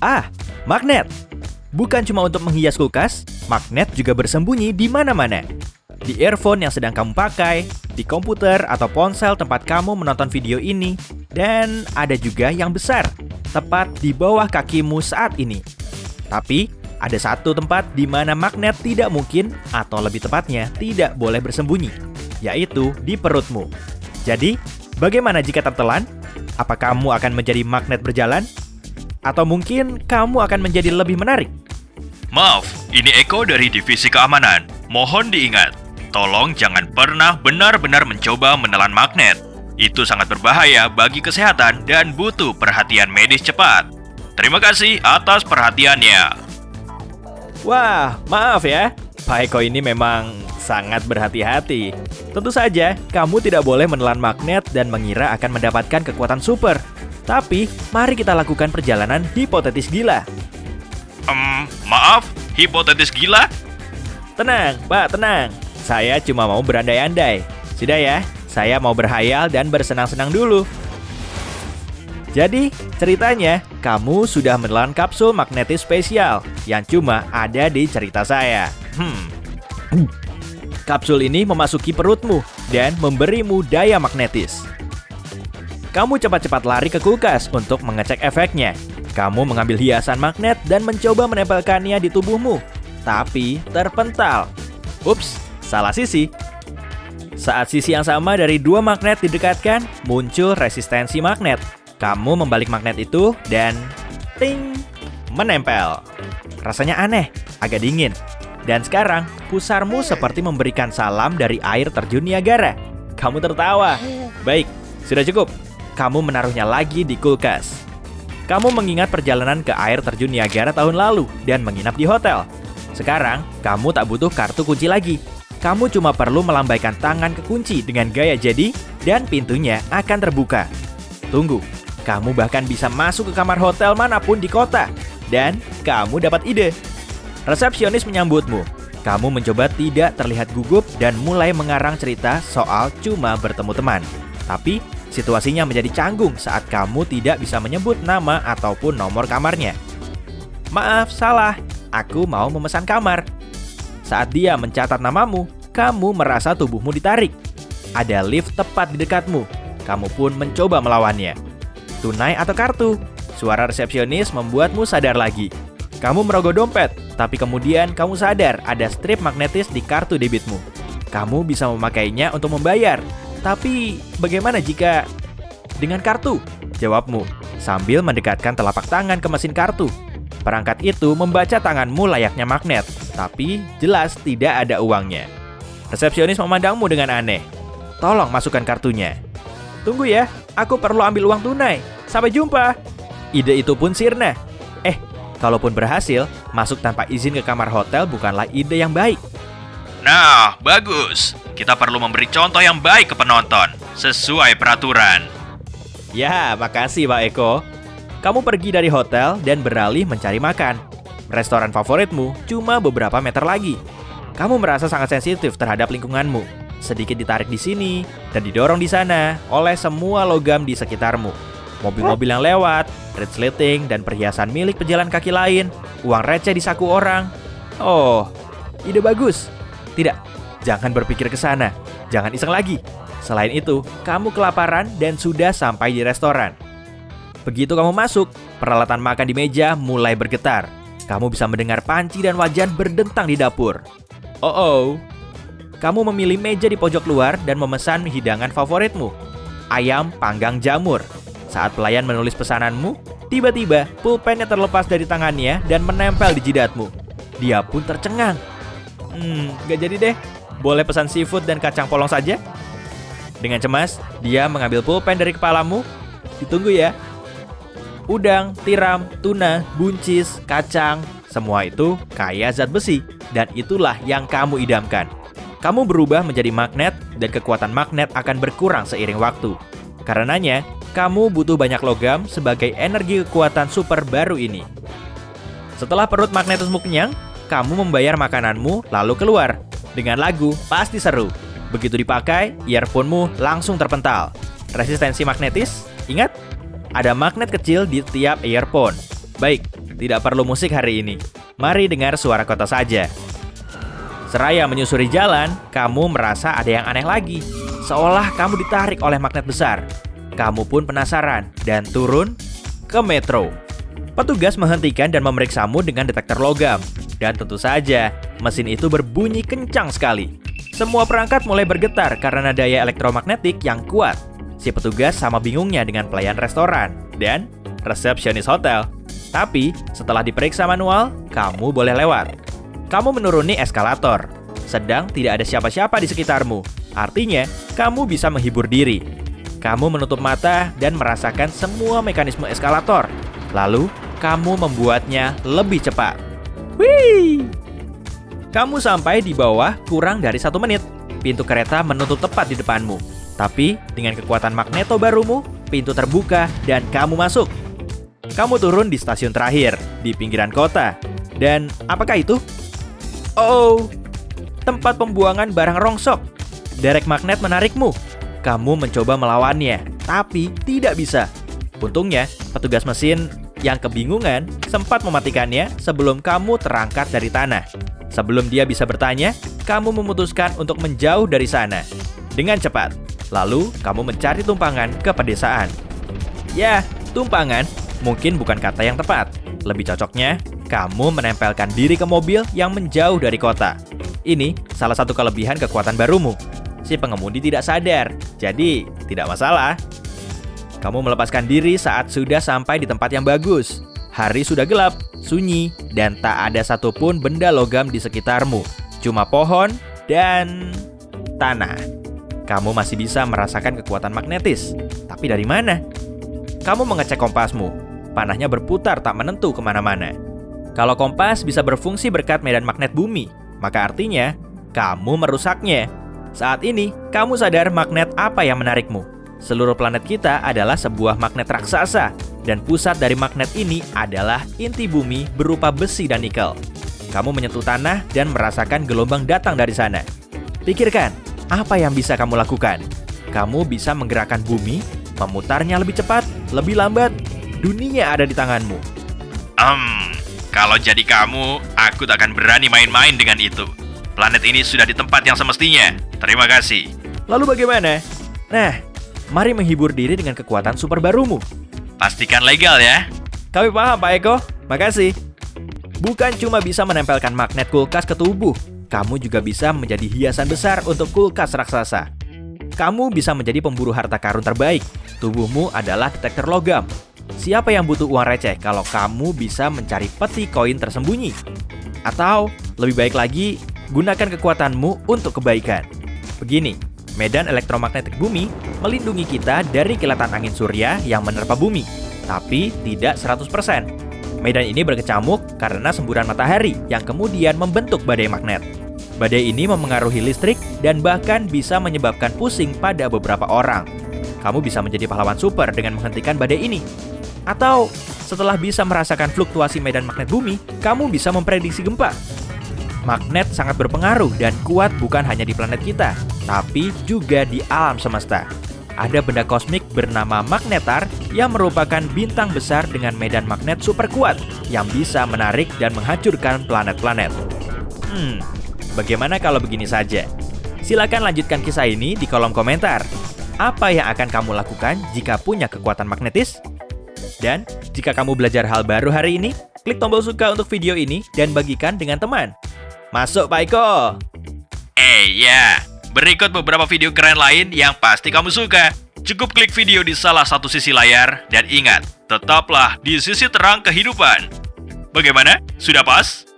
Ah, magnet! Bukan cuma untuk menghias kulkas, magnet juga bersembunyi di mana-mana. Di earphone yang sedang kamu pakai, di komputer atau ponsel tempat kamu menonton video ini, dan ada juga yang besar, tepat di bawah kakimu saat ini. Tapi, ada satu tempat di mana magnet tidak mungkin, atau lebih tepatnya, tidak boleh bersembunyi, yaitu di perutmu. Jadi, bagaimana jika tertelan? Apa kamu akan menjadi magnet berjalan? Atau mungkin kamu akan menjadi lebih menarik? Maaf, ini Eko dari Divisi Keamanan. Mohon diingat, tolong jangan pernah benar-benar mencoba menelan magnet. Itu sangat berbahaya bagi kesehatan dan butuh perhatian medis cepat. Terima kasih atas perhatiannya. Wah, maaf ya. Pak Eko ini memang sangat berhati-hati. Tentu saja, kamu tidak boleh menelan magnet dan mengira akan mendapatkan kekuatan super. Tapi, mari kita lakukan perjalanan hipotetis gila. Maaf, hipotetis gila? Tenang, Pak, tenang. Saya cuma mau berandai-andai. Sudah ya, saya mau berhayal dan bersenang-senang dulu. Jadi, ceritanya, kamu sudah menelan kapsul magnetis spesial yang cuma ada di cerita saya. Kapsul ini memasuki perutmu dan memberimu daya magnetis. Kamu cepat-cepat lari ke kulkas untuk mengecek efeknya. Kamu mengambil hiasan magnet dan mencoba menempelkannya di tubuhmu, tapi terpental. Ups, salah sisi. Saat sisi yang sama dari dua magnet didekatkan, muncul resistensi magnet. Kamu membalik magnet itu dan ting, menempel. Rasanya aneh, agak dingin. Dan sekarang, pusarmu seperti memberikan salam dari air terjun Niagara. Kamu tertawa. Baik, sudah cukup. Kamu menaruhnya lagi di kulkas. Kamu mengingat perjalanan ke air terjun Niagara tahun lalu dan menginap di hotel. Sekarang, kamu tak butuh kartu kunci lagi. Kamu cuma perlu melambaikan tangan ke kunci dengan gaya jadi dan pintunya akan terbuka. Tunggu, kamu bahkan bisa masuk ke kamar hotel manapun di kota. Dan kamu dapat ide. Resepsionis menyambutmu. Kamu mencoba tidak terlihat gugup dan mulai mengarang cerita soal cuma bertemu teman. Tapi, situasinya menjadi canggung saat kamu tidak bisa menyebut nama ataupun nomor kamarnya. Maaf, salah. Aku mau memesan kamar. Saat dia mencatat namamu, kamu merasa tubuhmu ditarik. Ada lift tepat di dekatmu. Kamu pun mencoba melawannya. Tunai atau kartu? Suara resepsionis membuatmu sadar lagi. Kamu merogoh dompet, tapi kemudian kamu sadar ada strip magnetis di kartu debitmu. Kamu bisa memakainya untuk membayar. Tapi, bagaimana jika dengan kartu? Jawabmu, sambil mendekatkan telapak tangan ke mesin kartu. Perangkat itu membaca tanganmu layaknya magnet, tapi jelas tidak ada uangnya. Resepsionis memandangmu dengan aneh. Tolong masukkan kartunya. Tunggu ya, aku perlu ambil uang tunai. Sampai jumpa. Ide itu pun sirna. Kalaupun berhasil, masuk tanpa izin ke kamar hotel bukanlah ide yang baik. Nah, bagus. Kita perlu memberi contoh yang baik ke penonton, sesuai peraturan. Ya, makasih Pak Eko. Kamu pergi dari hotel dan beralih mencari makan. Restoran favoritmu cuma beberapa meter lagi. Kamu merasa sangat sensitif terhadap lingkunganmu. Sedikit ditarik di sini dan didorong di sana oleh semua logam di sekitarmu. Mobil-mobil yang lewat, resleting, dan perhiasan milik pejalan kaki lain, uang receh di saku orang. Oh, ide bagus. Tidak, jangan berpikir ke sana. Jangan iseng lagi. Selain itu, kamu kelaparan dan sudah sampai di restoran. Begitu kamu masuk, peralatan makan di meja mulai bergetar. Kamu bisa mendengar panci dan wajan berdentang di dapur. Oh. Kamu memilih meja di pojok luar dan memesan hidangan favoritmu, ayam panggang jamur. Saat pelayan menulis pesananmu, tiba-tiba pulpennya terlepas dari tangannya dan menempel di jidatmu. Dia pun tercengang. Gak jadi deh. Boleh pesan seafood dan kacang polong saja? Dengan cemas, dia mengambil pulpen dari kepalamu. Ditunggu ya. Udang, tiram, tuna, buncis, kacang, semua itu kaya zat besi. Dan itulah yang kamu idamkan. Kamu berubah menjadi magnet dan kekuatan magnet akan berkurang seiring waktu. Karenanya, kamu butuh banyak logam sebagai energi kekuatan super baru ini. Setelah perut magnetismu kenyang, kamu membayar makananmu lalu keluar. Dengan lagu, pasti seru. Begitu dipakai, earphone-mu langsung terpental. Resistensi magnetis Ingat? Ada magnet kecil di tiap earphone. Baik, tidak perlu musik hari ini. Mari dengar suara kota saja. Seraya menyusuri jalan, kamu merasa ada yang aneh lagi. Seolah kamu ditarik oleh magnet besar. Kamu pun penasaran dan turun ke metro. Petugas menghentikan dan memeriksamu dengan detektor logam. Dan tentu saja, mesin itu berbunyi kencang sekali. Semua perangkat mulai bergetar karena daya elektromagnetik yang kuat. Si petugas sama bingungnya dengan pelayan restoran dan resepsionis hotel. Tapi, setelah diperiksa manual, kamu boleh lewat. Kamu menuruni eskalator. Sedang tidak ada siapa-siapa di sekitarmu. Artinya, kamu bisa menghibur diri. Kamu menutup mata dan merasakan semua mekanisme eskalator. Lalu, kamu membuatnya lebih cepat. Wih! Kamu sampai di bawah kurang dari 1 menit. Pintu kereta menutup tepat di depanmu. Tapi, dengan kekuatan magneto barumu, pintu terbuka dan kamu masuk. Kamu turun di stasiun terakhir, di pinggiran kota. Dan apakah itu? Oh, tempat pembuangan barang rongsok. Derek magnet menarikmu. Kamu mencoba melawannya, tapi tidak bisa. Untungnya, petugas mesin yang kebingungan sempat mematikannya sebelum kamu terangkat dari tanah. Sebelum dia bisa bertanya, kamu memutuskan untuk menjauh dari sana. Dengan cepat. Lalu, kamu mencari tumpangan ke pedesaan. Ya, tumpangan mungkin bukan kata yang tepat. Lebih cocoknya, kamu menempelkan diri ke mobil yang menjauh dari kota. Ini salah satu kelebihan kekuatan barumu. Si pengemudi tidak sadar, jadi tidak masalah. Kamu melepaskan diri saat sudah sampai di tempat yang bagus. Hari sudah gelap, sunyi, dan tak ada satupun benda logam di sekitarmu. Cuma pohon dan tanah. Kamu masih bisa merasakan kekuatan magnetis. Tapi dari mana? Kamu mengecek kompasmu. Panahnya berputar tak menentu kemana-mana. Kalau kompas bisa berfungsi berkat medan magnet bumi, maka artinya kamu merusaknya. Saat ini, kamu sadar magnet apa yang menarikmu. Seluruh planet kita adalah sebuah magnet raksasa. Dan pusat dari magnet ini adalah inti bumi berupa besi dan nikel. Kamu menyentuh tanah dan merasakan gelombang datang dari sana. Pikirkan, apa yang bisa kamu lakukan? Kamu bisa menggerakkan bumi, memutarnya lebih cepat, lebih lambat. Dunia ada di tanganmu. Kalau jadi kamu, aku tak akan berani main-main dengan itu. Planet ini sudah di tempat yang semestinya. Terima kasih. Lalu bagaimana? Nah, mari menghibur diri dengan kekuatan super barumu. Pastikan legal ya. Kami paham, Pak Eko. Makasih. Bukan cuma bisa menempelkan magnet kulkas ke tubuh, kamu juga bisa menjadi hiasan besar untuk kulkas raksasa. Kamu bisa menjadi pemburu harta karun terbaik. Tubuhmu adalah detektor logam. Siapa yang butuh uang receh kalau kamu bisa mencari peti koin tersembunyi? Atau, lebih baik lagi, gunakan kekuatanmu untuk kebaikan. Begini, medan elektromagnetik bumi melindungi kita dari kilatan angin surya yang menerpa bumi. Tapi tidak 100%. Medan ini berkecamuk karena semburan matahari yang kemudian membentuk badai magnet. Badai ini memengaruhi listrik dan bahkan bisa menyebabkan pusing pada beberapa orang. Kamu bisa menjadi pahlawan super dengan menghentikan badai ini. Atau, setelah bisa merasakan fluktuasi medan magnet bumi, kamu bisa memprediksi gempa. Magnet sangat berpengaruh dan kuat bukan hanya di planet kita, tapi juga di alam semesta. Ada benda kosmik bernama magnetar yang merupakan bintang besar dengan medan magnet super kuat yang bisa menarik dan menghancurkan planet-planet. Bagaimana kalau begini saja? Silakan lanjutkan kisah ini di kolom komentar. Apa yang akan kamu lakukan jika punya kekuatan magnetis? Dan jika kamu belajar hal baru hari ini, klik tombol suka untuk video ini dan bagikan dengan teman. Masuk, Pak Eko! Ya, berikut beberapa video keren lain yang pasti kamu suka. Cukup klik video di salah satu sisi layar, dan ingat, tetaplah di sisi terang kehidupan. Bagaimana? Sudah pas?